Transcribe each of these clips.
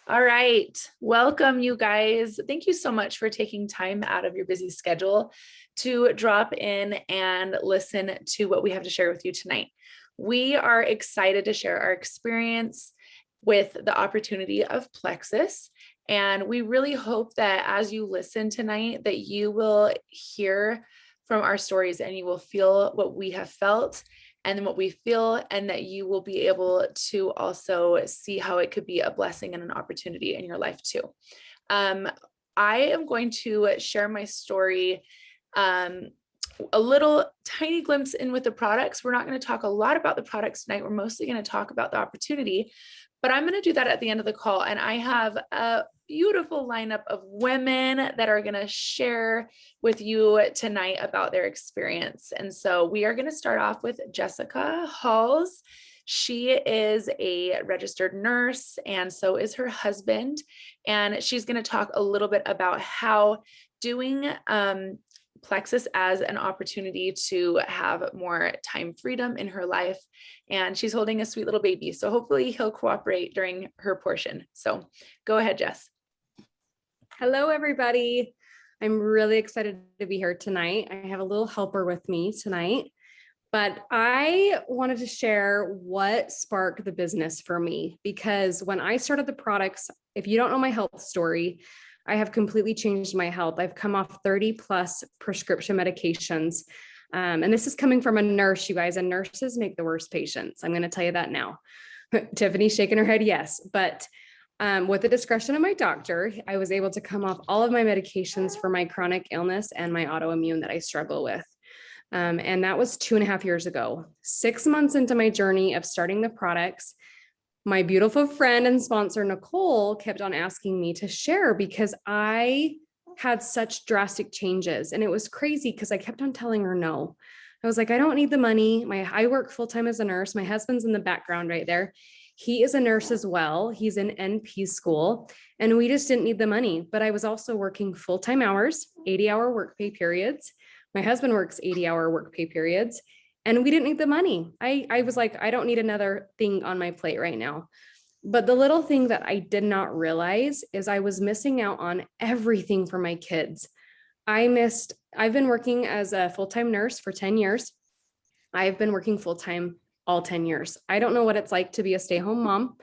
All right. Welcome, you guys. Thank you so much for taking time out of your busy schedule to drop in and listen to what we have to share with you tonight. We are excited to share our experience with the opportunity of Plexus. And we really hope that as you listen tonight, that you will hear from our stories and you will feel what we have felt and what we feel, and that you will be able to also see how it could be a blessing and an opportunity in your life too. I am going to share my story, a little tiny glimpse in with the products. We're not going to talk a lot about the products tonight. We're mostly going to talk about the opportunity, but I'm going to do that at the end of the call. And I have a beautiful lineup of women that are going to share with you tonight about their experience. And so we are going to start off with Jessica Halls. She is a registered nurse, and so is her husband. And she's going to talk a little bit about how doing Plexus as an opportunity to have more time freedom in her life. And she's holding a sweet little baby. So hopefully he'll cooperate during her portion. So go ahead, Jess. Hello, everybody. I'm really excited to be here tonight. I have a little helper with me tonight, but I wanted to share what sparked the business for me, because when I started the products, if you don't know my health story, I have completely changed my health. I've come off 30 plus prescription medications. And this is coming from a nurse, you guys, and nurses make the worst patients. I'm going to tell you that now. Tiffany's shaking her head. Yes. But with the discretion of my doctor, I was able to come off all of my medications for my chronic illness and my autoimmune that I struggle with. And that was 2.5 years ago. 6 months into my journey of starting the products, my beautiful friend and sponsor, Nicole, kept on asking me to share because I had such drastic changes. And it was crazy because I kept on telling her no. I was like, I don't need the money. I work full-time as a nurse. My husband's in the background right there. He is a nurse as well. He's in NP school, and we just didn't need the money. But I was also working full-time hours, 80-hour work pay periods. My husband works 80-hour work pay periods, and we didn't need the money. I was like, I don't need another thing on my plate right now. But the little thing that I did not realize is I was missing out on everything for my kids. I've been working as a full-time nurse for 10 years. I've been working full-time all 10 years. I don't know what it's like to be a stay-home mom.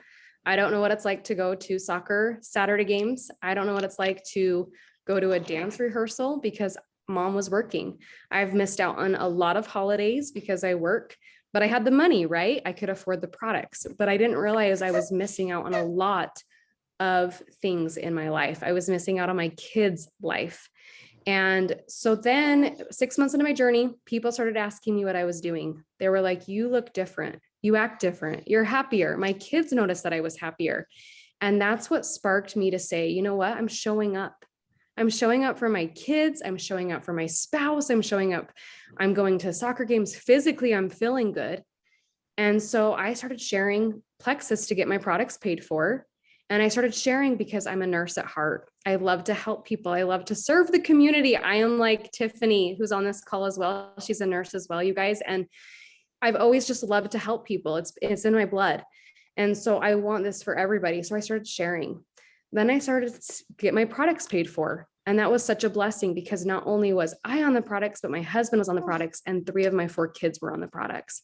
I don't know what it's like to go to soccer Saturday games. I don't know what it's like to go to a dance rehearsal because mom was working. I've missed out on a lot of holidays because I work, but I had the money, right? I could afford the products, but I didn't realize I was missing out on a lot of things in my life. I was missing out on my kids' life. And so then 6 months into my journey, people started asking me what I was doing. They were like, you look different. You act different. You're happier. My kids noticed that I was happier. And that's what sparked me to say, you know what? I'm showing up. I'm showing up for my kids. I'm showing up for my spouse. I'm showing up. I'm going to soccer games. Physically, I'm feeling good. And so I started sharing Plexus to get my products paid for. And I started sharing because I'm a nurse at heart. I love to help people. I love to serve the community. I am like Tiffany, who's on this call as well. She's a nurse as well, you guys. And I've always just loved to help people. It's in my blood. And so I want this for everybody. So I started sharing. Then I started to get my products paid for. And that was such a blessing because not only was I on the products, but my husband was on the products and 3 of my 4 kids were on the products.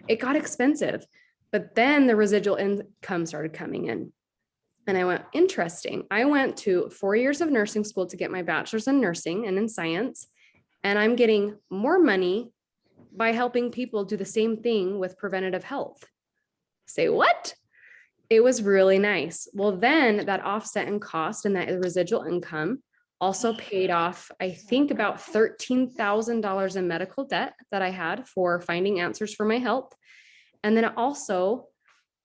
It got expensive, but then the residual income started coming in. And I went, interesting. I went to 4 years of nursing school to get my bachelor's in nursing and in science. And I'm getting more money by helping people do the same thing with preventative health. Say what? It was really nice. Well, then that offset in cost and that residual income also paid off, I think, about $13,000 in medical debt that I had for finding answers for my health. And then it also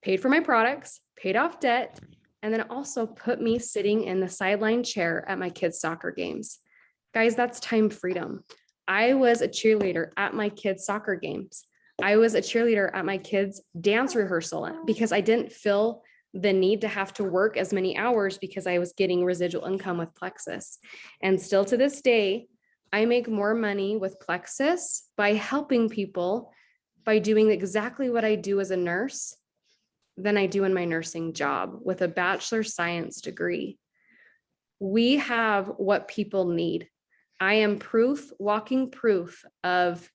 paid for my products, paid off debt, and then it also put me sitting in the sideline chair at my kids' soccer games. Guys, that's time freedom. I was a cheerleader at my kids' soccer games. I was a cheerleader at my kids' dance rehearsal because I didn't feel the need to have to work as many hours because I was getting residual income with Plexus. And still to this day, I make more money with Plexus by helping people, by doing exactly what I do as a nurse, than I do in my nursing job with a bachelor's science degree. We have what people need. I am proof, walking proof of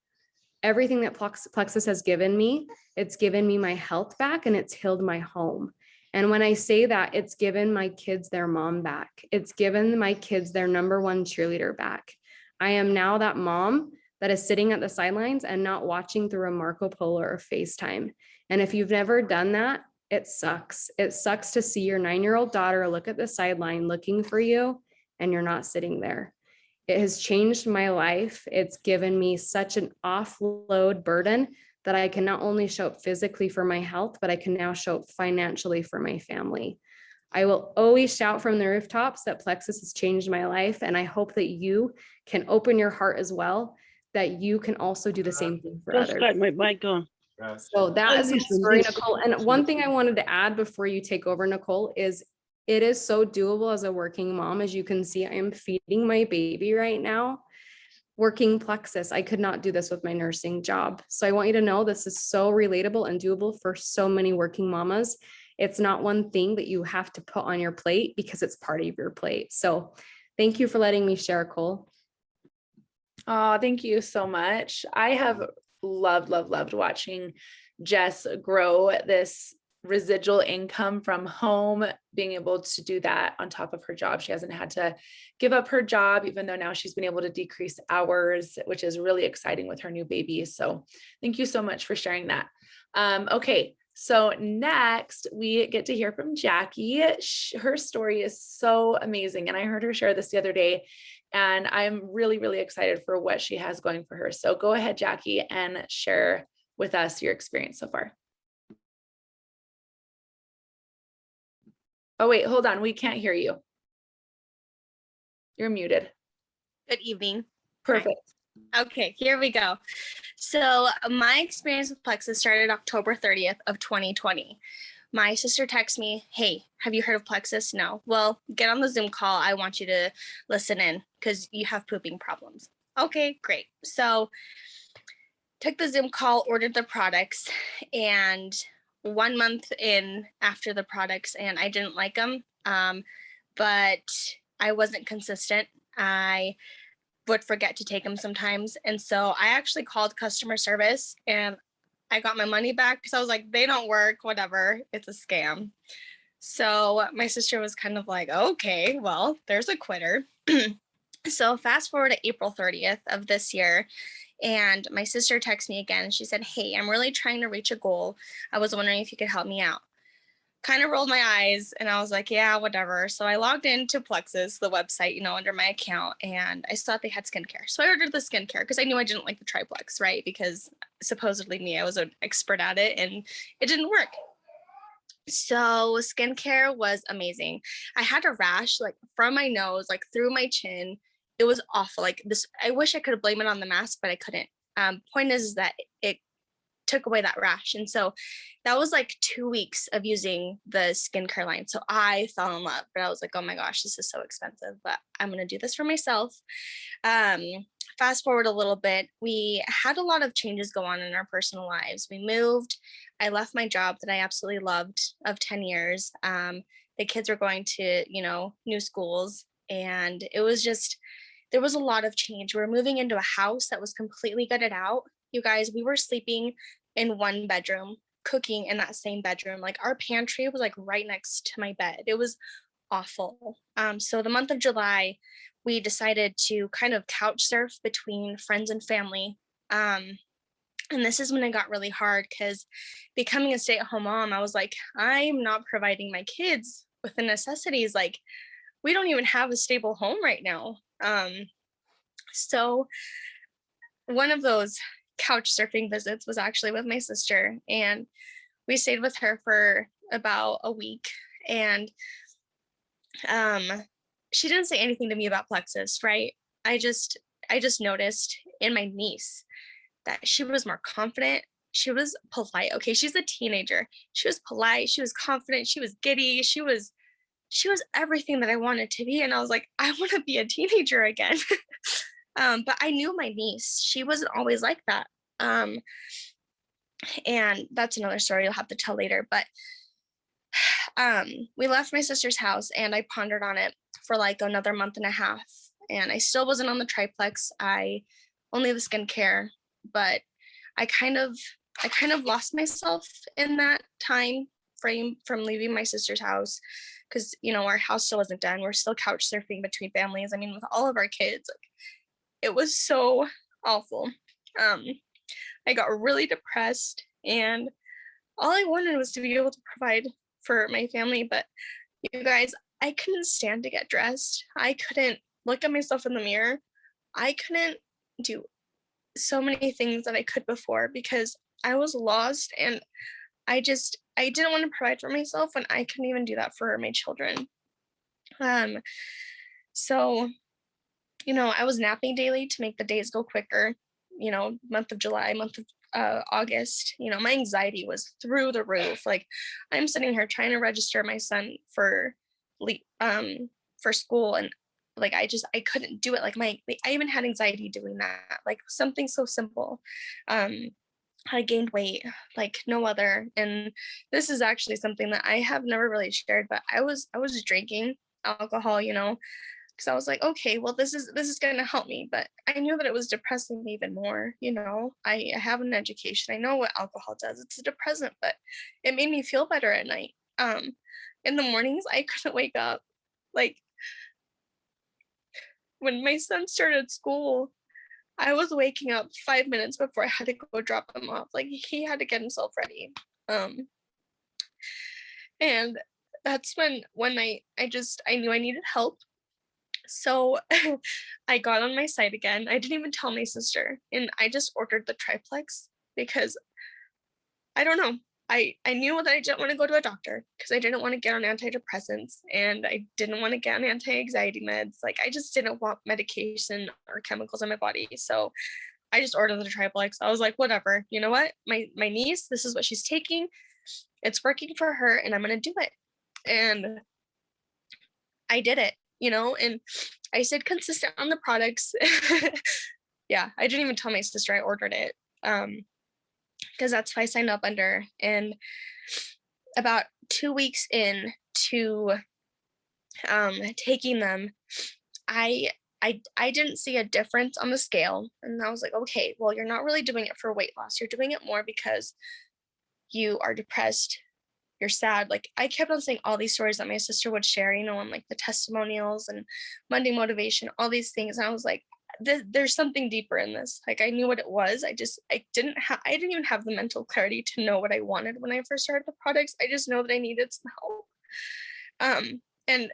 everything that Plexus has given me. It's given me my health back and it's healed my home. And when I say that, it's given my kids their mom back. It's given my kids their number one cheerleader back. I am now that mom that is sitting at the sidelines and not watching through a Marco Polo or FaceTime. And if you've never done that, it sucks. It sucks to see your 9-year-old daughter look at the sideline looking for you and you're not sitting there. It has changed my life. It's given me such an offload burden that I can not only show up physically for my health, but I can now show up financially for my family. I will always shout from the rooftops that Plexus has changed my life. And I hope that you can open your heart as well, that you can also do the same thing for Just others. got my mic on. So that is my Listen, story, listen, Nicole. And one thing I wanted to add before you take over, Nicole, is it is so doable as a working mom. As you can see, I am feeding my baby right now, working Plexus. I could not do this with my nursing job. So I want you to know this is so relatable and doable for so many working mamas. It's not one thing that you have to put on your plate because it's part of your plate. So thank you for letting me share, Cole. Oh, thank you so much. I have loved watching Jess grow this residual income from home, being able to do that on top of her job. She hasn't had to give up her job, even though now she's been able to decrease hours, which is really exciting with her new baby. So thank you so much for sharing that. Okay. So next we get to hear from Jackie. Her story is so amazing. And I heard her share this the other day, and I'm really excited for what she has going for her. So go ahead, Jackie, and share with us your experience so far. Oh, wait, hold on. We can't hear you. You're muted. Good evening. Perfect. Okay, here we go. So my experience with Plexus started October 30th of 2020. My sister texted me, hey, have you heard of Plexus? No. Well, get on the Zoom call. I want you to listen in because you have pooping problems. Okay, great. So took the Zoom call, ordered the products, and 1 month in after the products, and I didn't like them, but I wasn't consistent. I would forget to take them sometimes. And so I actually called customer service and I got my money back because I was like, they don't work, whatever, it's a scam. So my sister was kind of like, okay, well, there's a quitter. So fast forward to April 30th of this year, and my sister texted me again and she said, hey, I'm really trying to reach a goal. I was wondering if you could help me out. Kind of rolled my eyes and I was like, yeah, whatever. So I logged into Plexus, the website, under my account, and I saw they had skincare. So I ordered the skincare because I knew I didn't like the triplex, right? Because supposedly I was an expert at it and it didn't work. So skincare was amazing. I had a rash like from my nose, like through my chin. It was awful. Like this, I wish I could blame it on the mask, but I couldn't. Point is that it took away that rash. And so that was like 2 weeks of using the skincare line. So I fell in love, but I was like, oh my gosh, this is so expensive, but I'm going to do this for myself. Fast forward a little bit, we had a lot of changes go on in our personal lives. We moved. I left my job that I absolutely loved of 10 years. The kids were going to, new schools, and it was just, there was a lot of change. We were moving into a house that was completely gutted out. You guys, we were sleeping in one bedroom, cooking in that same bedroom. Like our pantry was like right next to my bed. It was awful. So the month of July, we decided to kind of couch surf between friends and family. And this is when it got really hard because becoming a stay-at-home mom, I was like, I'm not providing my kids with the necessities. Like we don't even have a stable home right now. So one of those couch surfing visits was actually with my sister, and we stayed with her for about a week. And she didn't say anything to me about Plexus, right? I just noticed in my niece that she was more confident. She was polite. Okay, she's a teenager. She was polite. She was confident. She was giddy. She was everything that I wanted to be. And I was like, I want to be a teenager again. But I knew my niece, she wasn't always like that. And that's another story you'll have to tell later. But we left my sister's house and I pondered on it for like another month and a half. And I still wasn't on the triplex. I only the skincare, but I kind of lost myself in that time frame from leaving my sister's house, because our house still wasn't done. We're still couch surfing between families. I mean, with all of our kids, like, it was so awful. I got really depressed, and all I wanted was to be able to provide for my family. But you guys, I couldn't stand to get dressed. I couldn't look at myself in the mirror. I couldn't do so many things that I could before because I was lost, and I didn't want to provide for myself when I couldn't even do that for my children. So, I was napping daily to make the days go quicker. Month of July, month of August, my anxiety was through the roof. Like, I'm sitting here trying to register my son for school, and like I couldn't do it. Like I even had anxiety doing that. Like something so simple. I gained weight like no other. And this is actually something that I have never really shared, but I was drinking alcohol, because I was like, okay, well, this is going to help me. But I knew that it was depressing me even more. I have an education. I know what alcohol does. It's a depressant, but it made me feel better at night. In the mornings, I couldn't wake up. Like, when my son started school, I was waking up 5 minutes before I had to go drop him off. Like, he had to get himself ready. And that's when I knew I needed help. So I got on my site again. I didn't even tell my sister, and I just ordered the triplex because I don't know. I knew that I didn't want to go to a doctor because I didn't want to get on antidepressants, and I didn't want to get on anti-anxiety meds. Like, I just didn't want medication or chemicals in my body. So I just ordered the triplex. I was like, whatever, you know what? My niece, this is what she's taking. It's working for her, and I'm going to do it. And I did it, and I stayed consistent on the products. Yeah, I didn't even tell my sister I ordered it. Because that's what I signed up under. And about 2 weeks in to taking them, I didn't see a difference on the scale. And I was like, okay, well, you're not really doing it for weight loss. You're doing it more because you are depressed. You're sad. Like, I kept on saying all these stories that my sister would share, on like the testimonials and Monday motivation, all these things. And I was like, there's something deeper in this. Like, I knew what it was. I didn't even have the mental clarity to know what I wanted when I first started the products. I just know that I needed some help. And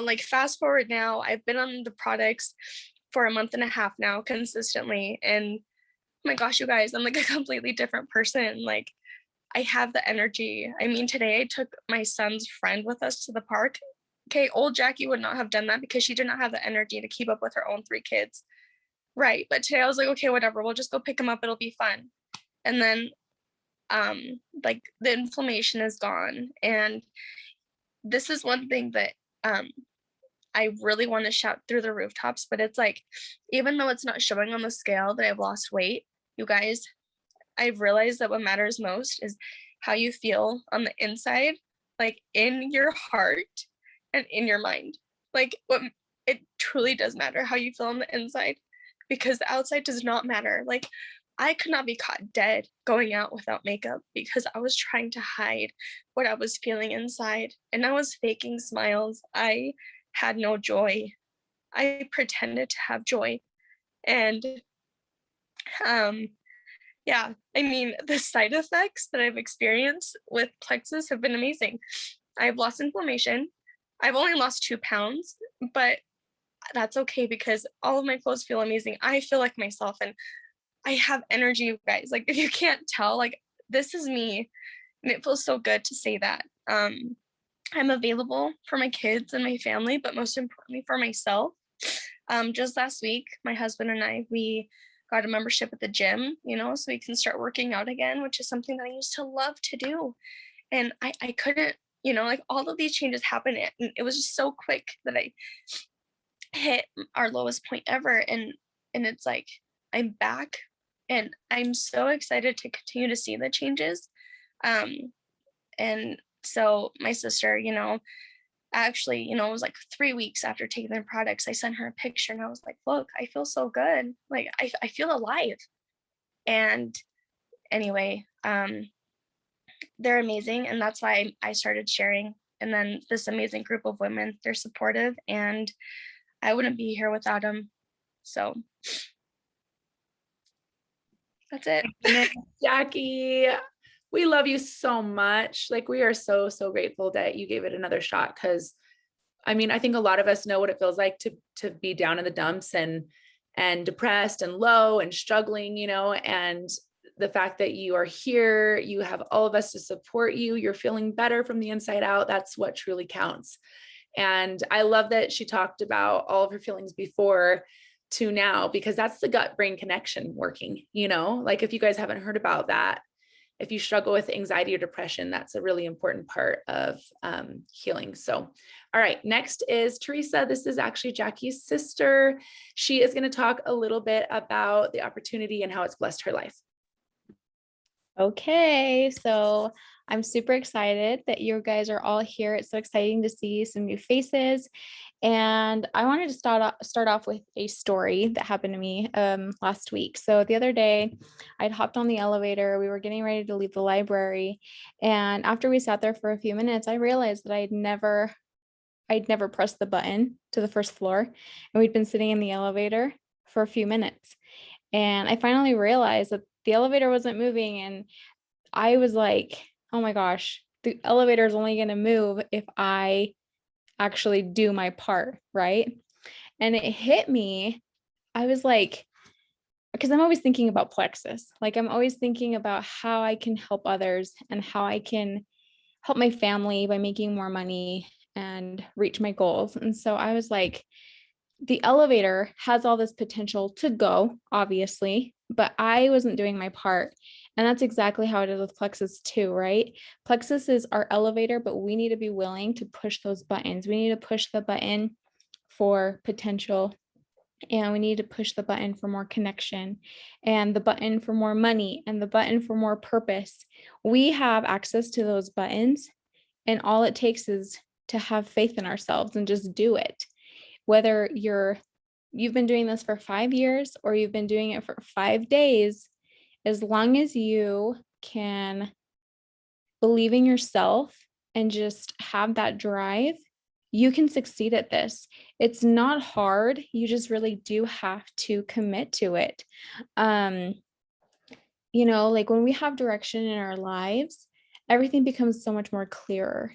like, fast forward now, I've been on the products for a month and a half now consistently, and oh my gosh, you guys, I'm like a completely different person. Like, I have the energy. I mean, today I took my son's friend with us to the park. Okay, old Jackie would not have done that because she did not have the energy to keep up with her own 3 kids. Right. But today I was like, okay, whatever, we'll just go pick him up. It'll be fun. And then like, the inflammation is gone. And this is one thing that I really want to shout through the rooftops, but it's like, even though it's not showing on the scale that I've lost weight, you guys, I've realized that what matters most is how you feel on the inside, like in your heart and in your mind. Like, it truly does matter how you feel on the inside, because the outside does not matter. Like, I could not be caught dead going out without makeup because I was trying to hide what I was feeling inside, and I was faking smiles. I had no joy. I pretended to have joy. And yeah, I mean, the side effects that I've experienced with Plexus have been amazing. I've lost inflammation. I've only lost 2 pounds, but that's okay because all of my clothes feel amazing. I feel like myself, and I have energy, you guys. Like, if you can't tell, like, this is me, and it feels so good to say that. I'm available for my kids and my family, but most importantly for myself. Just last week, my husband and I, we got a membership at the gym, so we can start working out again, which is something that I used to love to do. And I couldn't, like, all of these changes happened, and it was just so quick that I hit our lowest point ever. And it's like, I'm back, and I'm so excited to continue to see the changes. And so my sister, actually, it was like 3 weeks after taking their products, I sent her a picture and I was like, look, I feel so good. Like I feel alive. And anyway, they're amazing. And that's why I started sharing. And then this amazing group of women, they're supportive, and I wouldn't be here without them. So that's it. Jackie, we love you so much. Like, we are so, so grateful that you gave it another shot. Cause I mean, I think a lot of us know what it feels like to be down in the dumps and depressed and low and struggling, and the fact that you are here, you have all of us to support you, you're feeling better from the inside out. That's what truly counts. And I love that she talked about all of her feelings before to now, because that's the gut brain connection working, like if you guys haven't heard about that, if you struggle with anxiety or depression, that's a really important part of healing. So, all right, next is Teresa. This is actually Jackie's sister. She is going to talk a little bit about the opportunity and how it's blessed her life. Okay, so I'm super excited that you guys are all here. It's so exciting to see some new faces. And I wanted to start off with a story that happened to me last week. So the other day, I'd hopped on the elevator. We were getting ready to leave the library. And after we sat there for a few minutes, I realized that I'd never pressed the button to the first floor. And we'd been sitting in the elevator for a few minutes. And I finally realized that the elevator wasn't moving. And I was like, oh my gosh, the elevator is only going to move if I actually do my part, right? And it hit me. I was like, because I'm always thinking about Plexus. Like, I'm always thinking about how I can help others and how I can help my family by making more money and reach my goals. And so I was like, the elevator has all this potential to go, obviously, but I wasn't doing my part. And that's exactly how it is with Plexus too, right? Plexus is our elevator, but we need to be willing to push those buttons. We need to push the button for potential, and we need to push the button for more connection, and the button for more money, and the button for more purpose. We have access to those buttons, and all it takes is to have faith in ourselves and just do it. Whether you've been doing this for 5 years or you've been doing it for 5 days, as long as you can believe in yourself and just have that drive, you can succeed at this. It's not hard. You just really do have to commit to it. Like when we have direction in our lives, everything becomes so much more clearer.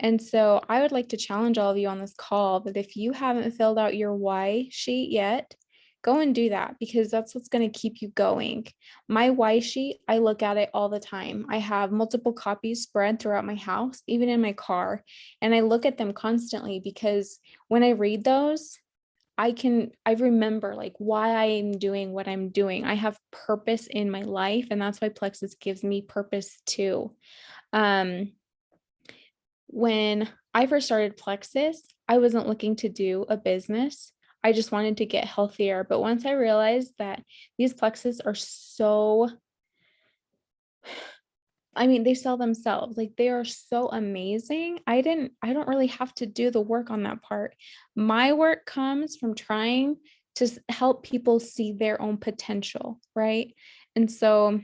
And so I would like to challenge all of you on this call that if you haven't filled out your why sheet yet, go and do that, because that's what's going to keep you going. My why sheet, I look at it all the time. I have multiple copies spread throughout my house, even in my car, and I look at them constantly, because when I read those, I remember like why I am doing what I'm doing. I have purpose in my life, and that's why Plexus gives me purpose too. When I first started Plexus, I wasn't looking to do a business. I just wanted to get healthier. But once I realized that these Plexus are they sell themselves. Like, they are so amazing. I don't really have to do the work on that part. My work comes from trying to help people see their own potential, right? And so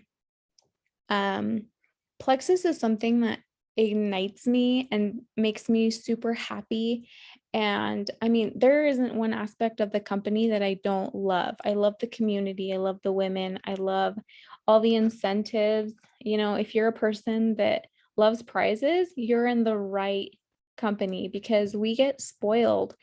Plexus is something that ignites me and makes me super happy. And there isn't one aspect of the company that I don't love. I love the community. I love the women. I love all the incentives. If you're a person that loves prizes, you're in the right company, because we get spoiled.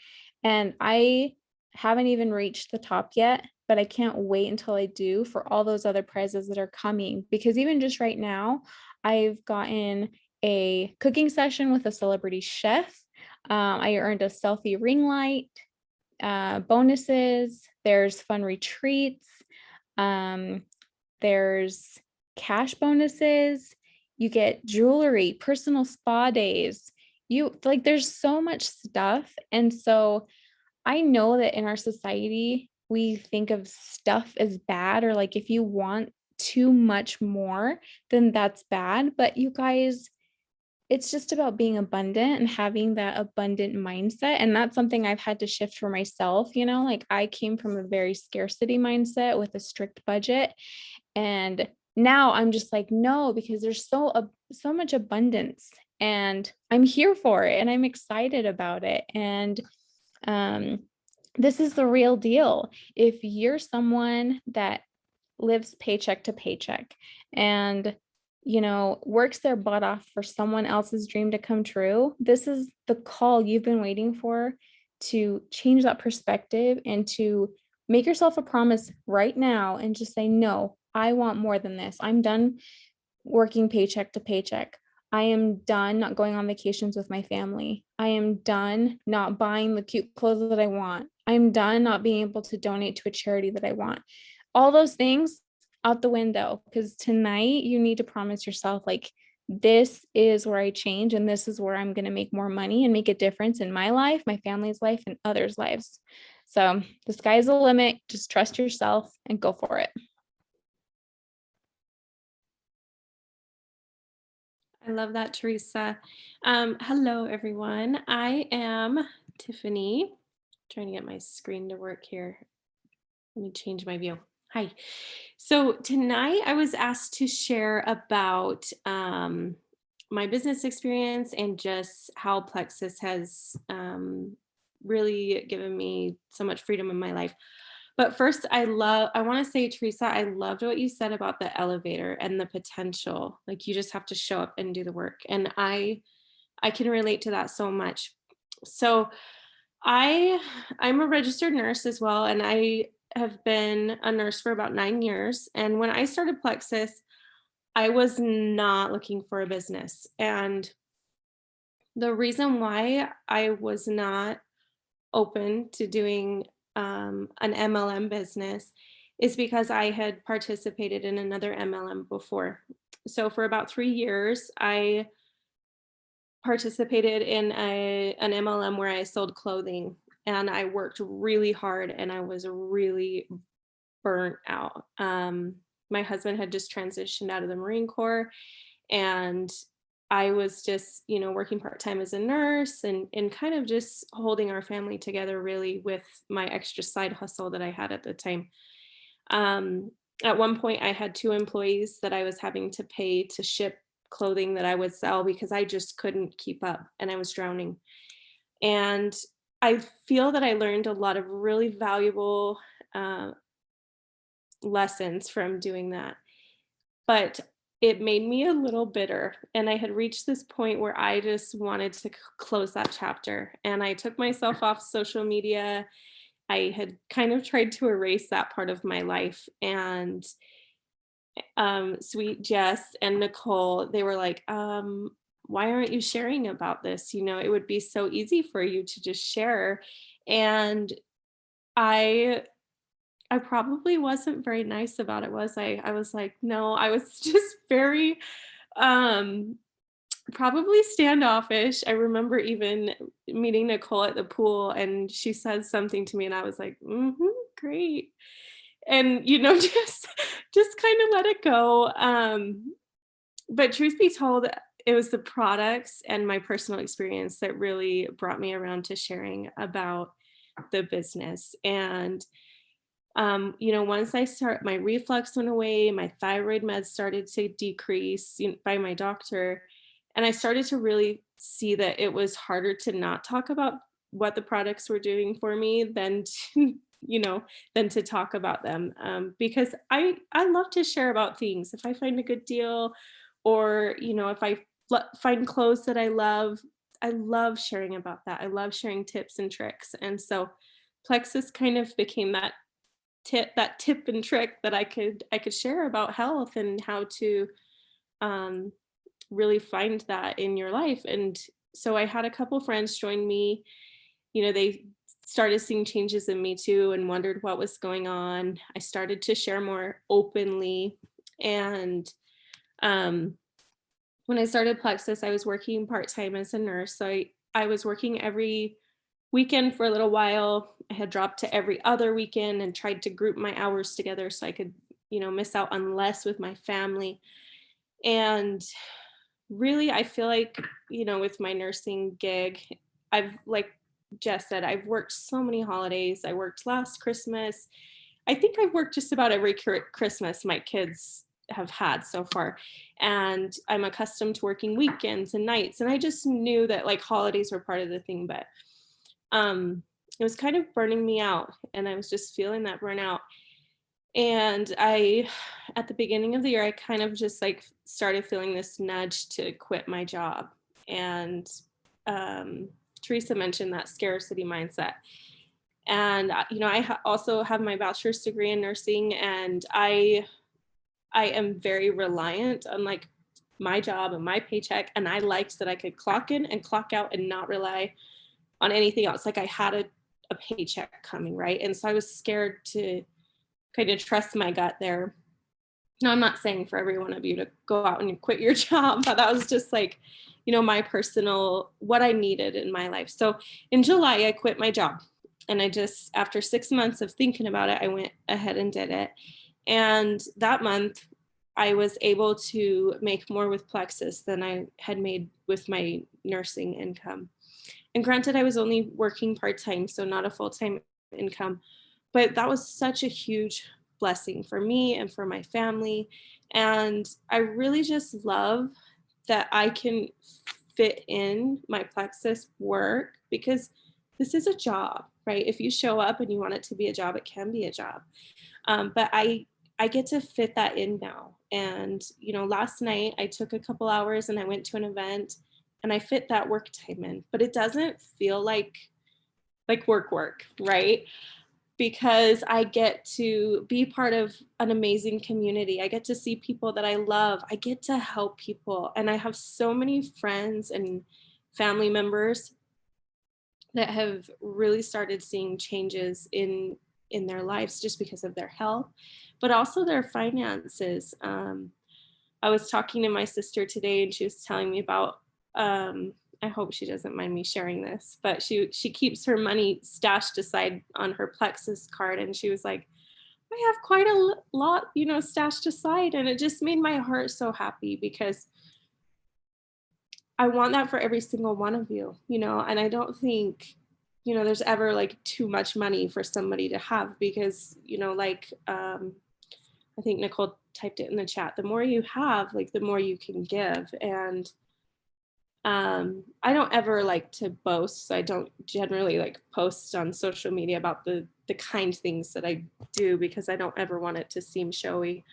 And I haven't even reached the top yet, but I can't wait until I do, for all those other prizes that are coming. Because even just right now, I've gotten a cooking session with a celebrity chef. I earned a selfie ring light, bonuses. There's fun retreats. There's cash bonuses. You get jewelry, personal spa days. There's so much stuff. And so I know that in our society, we think of stuff as bad, or like if you want too much more, then that's bad. But you guys, it's just about being abundant and having that abundant mindset. And that's something I've had to shift for myself. Like I came from a very scarcity mindset with a strict budget. And now I'm just like, no, because there's so much abundance and I'm here for it and I'm excited about it. And this is the real deal. If you're someone that lives paycheck to paycheck and works their butt off for someone else's dream to come true, this is the call you've been waiting for to change that perspective and to make yourself a promise right now and just say, no, I want more than this. I'm done working paycheck to paycheck. I am done not going on vacations with my family. I am done not buying the cute clothes that I want. I'm done not being able to donate to a charity that I want. All those things out the window, because tonight you need to promise yourself, like, this is where I change and this is where I'm going to make more money and make a difference in my life, my family's life, and others' lives. So the sky's the limit. Just trust yourself and go for it. I love that, Teresa. Hello, everyone. I am Tiffany. Trying to get my screen to work here. Let me change my view. Hi. So tonight I was asked to share about my business experience and just how Plexus has really given me so much freedom in my life. But first, I want to say, Teresa, I loved what you said about the elevator and the potential. Like, you just have to show up and do the work. And I can relate to that so much. So I'm a registered nurse as well. And I have been a nurse for about 9 years. And when I started Plexus, I was not looking for a business. And the reason why I was not open to doing an MLM business is because I had participated in another MLM before. So for about 3 years, I participated in an MLM where I sold clothing, and I worked really hard and I was really burnt out. My husband had just transitioned out of the Marine Corps, and I was just, working part-time as a nurse and kind of just holding our family together really with my extra side hustle that I had at the time. At one point I had 2 employees that I was having to pay to ship clothing that I would sell because I just couldn't keep up and I was drowning. And I feel that I learned a lot of really valuable lessons from doing that. But it made me a little bitter, and I had reached this point where I just wanted to close that chapter, and I took myself off social media. I had kind of tried to erase that part of my life, and sweet Jess and Nicole, they were like, why aren't you sharing about this? It would be so easy for you to just share. And I probably wasn't very nice about it, was I? I was like, no, I was just very probably standoffish. I remember even meeting Nicole at the pool, and she said something to me and I was like, great. And just kind of let it go. But truth be told, it was the products and my personal experience that really brought me around to sharing about the business. And once my reflux went away, my thyroid meds started to decrease by my doctor, and I started to really see that it was harder to not talk about what the products were doing for me than to talk about them, because I love to share about things. If I find a good deal, or if I find clothes that I love sharing about that. I love sharing tips and tricks, and so Plexus kind of became that tip and trick that I could share about health and how to really find that in your life. And so I had a couple friends join me. They started seeing changes in me too and wondered what was going on. I started to share more openly. And when I started Plexus, I was working part-time as a nurse. So I was working every weekend for a little while. I had dropped to every other weekend and tried to group my hours together so I could, miss out on less with my family. And really, I feel like, with my nursing gig, I've, like Jess said, I've worked so many holidays. I worked last Christmas. I think I've worked just about every Christmas my kids have had so far. And I'm accustomed to working weekends and nights. And I just knew that like holidays were part of the thing, but it was kind of burning me out. And I was just feeling that burnout. And at the beginning of the year, I kind of just like started feeling this nudge to quit my job. And Teresa mentioned that scarcity mindset. And I also have my bachelor's degree in nursing, and I am very reliant on like my job and my paycheck. And I liked that I could clock in and clock out and not rely on anything else. Like I had a paycheck coming, right? And so I was scared to kind of trust my gut there. No, I'm not saying for every one of you to go out and quit your job, but that was just like, my personal, what I needed in my life. So in July, I quit my job. And I just, after 6 months of thinking about it, I went ahead and did it. And that month, I was able to make more with Plexus than I had made with my nursing income. And granted, I was only working part-time, so not a full-time income, but that was such a huge blessing for me and for my family. And I really just love that I can fit in my Plexus work, because this is a job, right? If you show up and you want it to be a job, it can be a job. But I get to fit that in now. And, last night I took a couple hours and I went to an event and I fit that work time in, but it doesn't feel like work, right? Because I get to be part of an amazing community. I get to see people that I love. I get to help people. And I have so many friends and family members that have really started seeing changes in their lives just because of their health, but also their finances. I was talking to my sister today and she was telling me about, I hope she doesn't mind me sharing this, but she keeps her money stashed aside on her Plexus card. And she was like, I have quite a lot, stashed aside. And it just made my heart so happy, because I want that for every single one of you, and I don't think, there's ever like too much money for somebody to have, because, I think Nicole typed it in the chat, the more you have, like the more you can give. And I don't ever like to boast, so I don't generally like post on social media about the kind things that I do, because I don't ever want it to seem showy.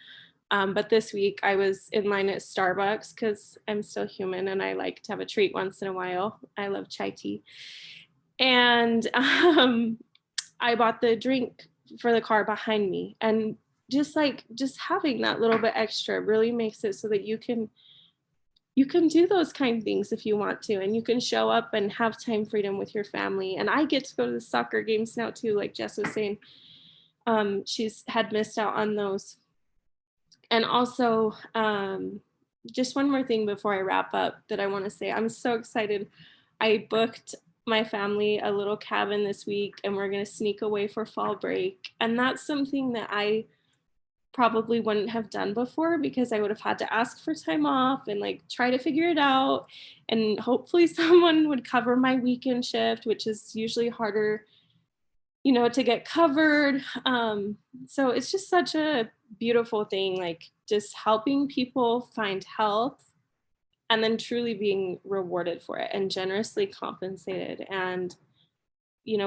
But this week I was in line at Starbucks, because I'm still human and I like to have a treat once in a while. I love chai tea. And I bought the drink for the car behind me. And just having that little bit extra really makes it so that you can do those kind of things if you want to, and you can show up and have time freedom with your family. And I get to go to the soccer games now too, like Jess was saying. She's had missed out on those. And also, just one more thing before I wrap up that I want to say. I'm so excited. I booked my family a little cabin this week, and we're going to sneak away for fall break. And that's something that I probably wouldn't have done before, because I would have had to ask for time off and like try to figure it out. And hopefully someone would cover my weekend shift, which is usually harder, to get covered. So it's just such a beautiful thing, like just helping people find health and then truly being rewarded for it and generously compensated. And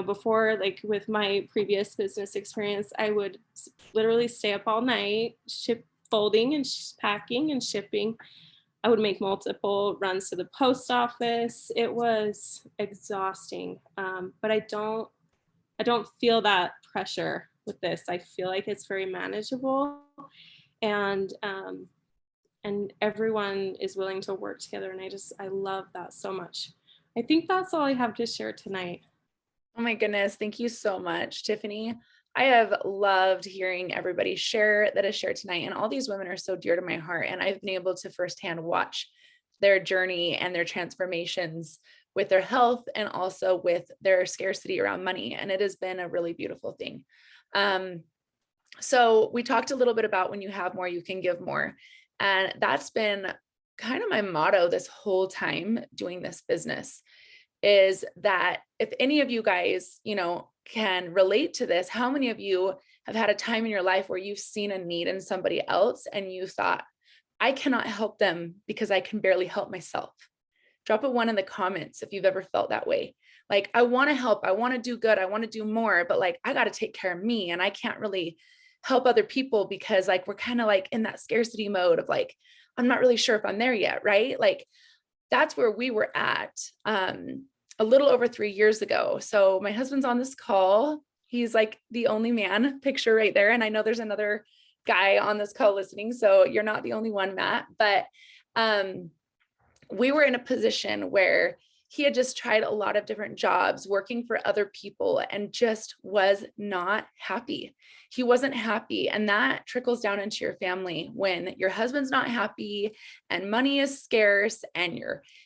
before, like with my previous business experience, I would literally stay up all night, folding and packing and shipping. I would make multiple runs to the post office. It was exhausting, but I don't feel that pressure with this. I feel like it's very manageable, and everyone is willing to work together. And I love that so much. I think that's all I have to share tonight. Oh my goodness. Thank you so much, Tiffany. I have loved hearing everybody share that has shared tonight. And all these women are so dear to my heart. And I've been able to firsthand watch their journey and their transformations with their health and also with their scarcity around money. And it has been a really beautiful thing. So we talked a little bit about when you have more, you can give more. And that's been kind of my motto this whole time doing this business is that if any of you guys, can relate to this, how many of you have had a time in your life where you've seen a need in somebody else and you thought, I cannot help them because I can barely help myself? Drop a 1 in the comments if you've ever felt that way. Like, I want to help, I want to do good, I want to do more, but like, I got to take care of me, and I can't really help other people because like, we're kind of like in that scarcity mode of like, I'm not really sure if I'm there yet, right? Like, that's where we were at a little over 3 years ago. So my husband's on this call. He's like the only man picture right there. And I know there's another guy on this call listening, so you're not the only one, Matt. But we were in a position where he had just tried a lot of different jobs working for other people and just was not happy. He wasn't happy. And that trickles down into your family when your husband's not happy and money is scarce and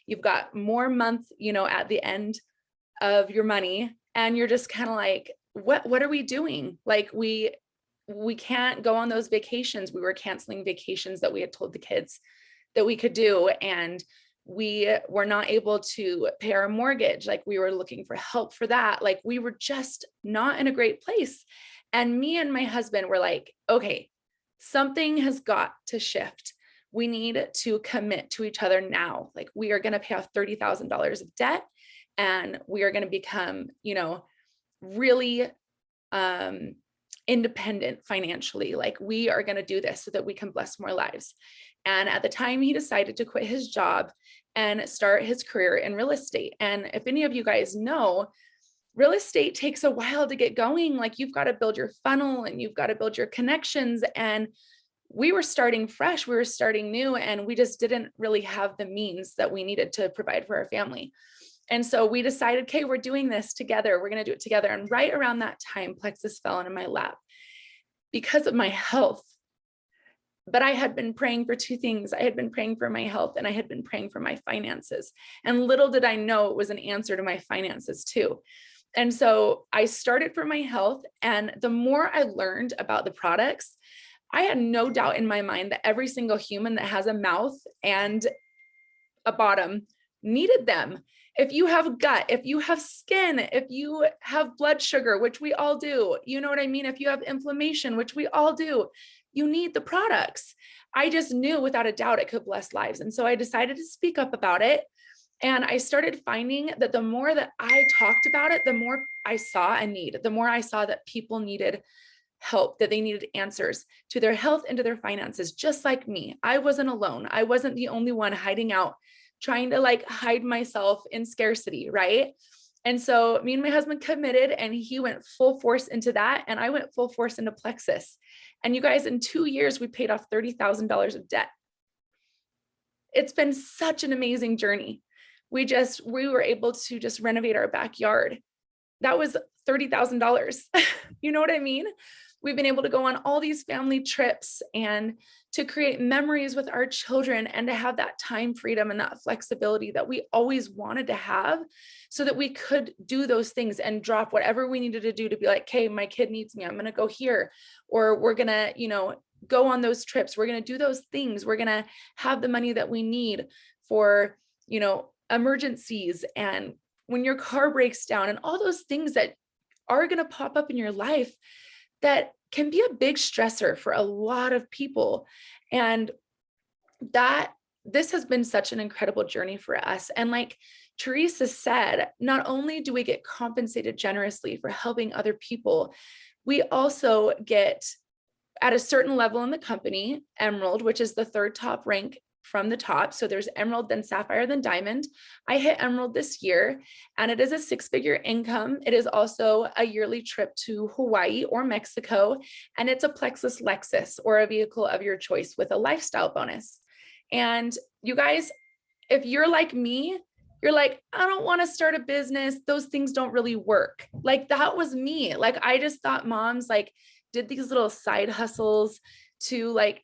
you've got more month, at the end of your money. And you're just kind of like, what are we doing? Like, we can't go on those vacations. We were canceling vacations that we had told the kids that we could do. And we were not able to pay our mortgage. Like, we were looking for help for that. Like, we were just not in a great place. And me and my husband were like, okay, something has got to shift. We need to commit to each other now. Like, we are going to pay off $30,000 of debt, and we are going to become, really independent financially. Like, we are going to do this so that we can bless more lives. And at the time, he decided to quit his job and start his career in real estate. And if any of you guys know, real estate takes a while to get going. Like, you've got to build your funnel and you've got to build your connections. And we were starting fresh, we were starting new, and we just didn't really have the means that we needed to provide for our family. And so we decided, okay, we're doing this together. We're going to do it together. And right around that time, Plexus fell into my lap because of my health. But I had been praying for 2 things. I had been praying for my health, and I had been praying for my finances. And little did I know it was an answer to my finances too. And so I started for my health. And the more I learned about the products, I had no doubt in my mind that every single human that has a mouth and a bottom needed them. If you have gut, if you have skin, if you have blood sugar, which we all do, you know what I mean? If you have inflammation, which we all do, you need the products. I just knew without a doubt it could bless lives. And so I decided to speak up about it. And I started finding that the more that I talked about it, the more I saw a need, the more I saw that people needed help, that they needed answers to their health and to their finances, just like me. I wasn't alone. I wasn't the only one hiding out, trying to like hide myself in scarcity, right? And so me and my husband committed, and he went full force into that. And I went full force into Plexus. And you guys, in 2 years, we paid off $30,000 of debt. It's been such an amazing journey. We were able to just renovate our backyard. That was $30,000. You know what I mean? We've been able to go on all these family trips and to create memories with our children and to have that time freedom and that flexibility that we always wanted to have, so that we could do those things and drop whatever we needed to do to be like, okay, my kid needs me, I'm going to go here, or we're going to, go on those trips. We're going to do those things. We're going to have the money that we need for, emergencies, and when your car breaks down, and all those things that are going to pop up in your life that can be a big stressor for a lot of people. And this has been such an incredible journey for us. And like Teresa said, not only do we get compensated generously for helping other people, we also get, at a certain level in the company, Emerald, which is the 3rd top rank from the top. So there's Emerald, then Sapphire, then Diamond. I hit Emerald this year, and it is a 6-figure income. It is also a yearly trip to Hawaii or Mexico, and it's a Plexus Lexus, or a vehicle of your choice, with a lifestyle bonus. And you guys, if you're like me, you're like, I don't want to start a business. Those things don't really work. Like, that was me. Like, I just thought moms like did these little side hustles to like,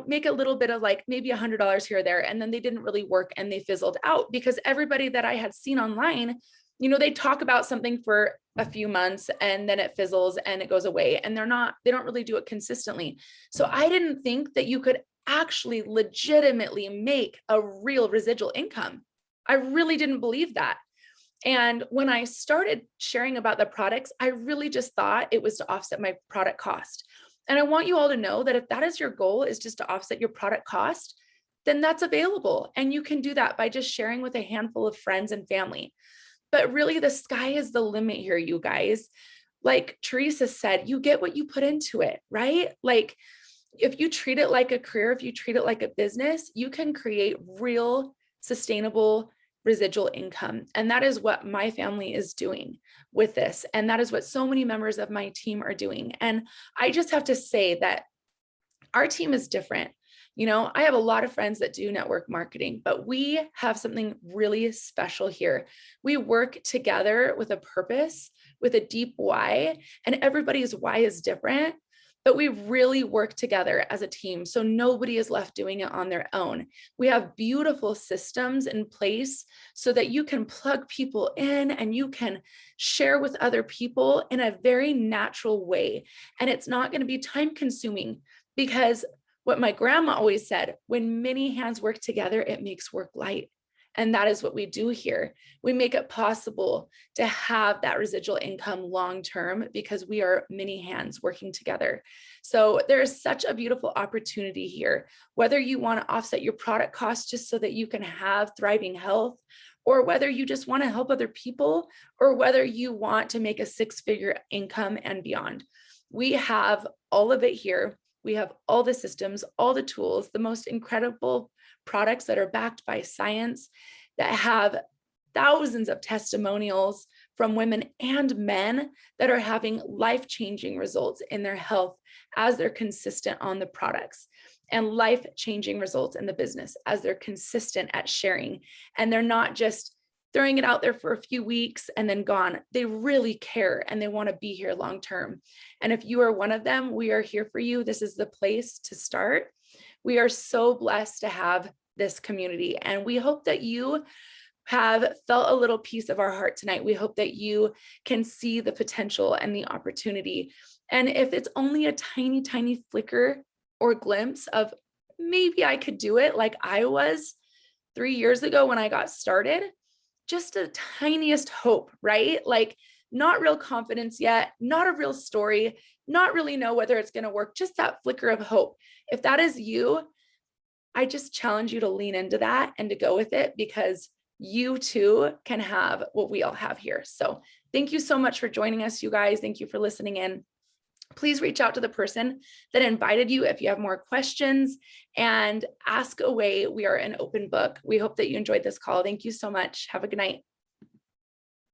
make a little bit of like maybe $100 here or there. And then they didn't really work, and they fizzled out, because everybody that I had seen online, they talk about something for a few months and then it fizzles and it goes away, and they don't really do it consistently. So I didn't think that you could actually legitimately make a real residual income. I really didn't believe that. And when I started sharing about the products, I really just thought it was to offset my product cost. And I want you all to know that if that is your goal, is just to offset your product cost, then that's available. And you can do that by just sharing with a handful of friends and family. But really, the sky is the limit here, you guys. Like Teresa said, you get what you put into it, right? Like if you treat it like a career, if you treat it like a business, you can create real, sustainable residual income. And that is what my family is doing with this. And that is what so many members of my team are doing. And I just have to say that our team is different. You know, I have a lot of friends that do network marketing, but we have something really special here. We work together with a purpose, with a deep why, and everybody's why is different. But we really work together as a team. So nobody is left doing it on their own. We have beautiful systems in place so that you can plug people in and you can share with other people in a very natural way. And it's not going to be time consuming, because what my grandma always said, when many hands work together, it makes work light. And that is what we do here. We make it possible to have that residual income long-term because we are many hands working together. So there is such a beautiful opportunity here, whether you want to offset your product costs just so that you can have thriving health, or whether you just want to help other people, or whether you want to make a six-figure income and beyond. We have all of it here. We have all the systems, all the tools, the most incredible products that are backed by science, that have thousands of testimonials from women and men that are having life-changing results in their health as they're consistent on the products, and life-changing results in the business as they're consistent at sharing. And they're not just throwing it out there for a few weeks and then gone. They really care and they want to be here long-term. And if you are one of them, we are here for you. This is the place to start. We are so blessed to have this community, and we hope that you have felt a little piece of our heart tonight. We hope that you can see the potential and the opportunity. And if it's only a tiny, tiny flicker or glimpse of maybe I could do it like I was 3 years ago when I got started, just a tiniest hope, right? Like not real confidence yet, not a real story, not really know whether it's going to work, just that flicker of hope. If that is you, I just challenge you to lean into that and to go with it, because you too can have what we all have here. So thank you so much for joining us, you guys. Thank you for listening in. Please reach out to the person that invited you if you have more questions, and ask away. We are an open book. We hope that you enjoyed this call. Thank you so much. Have a good night.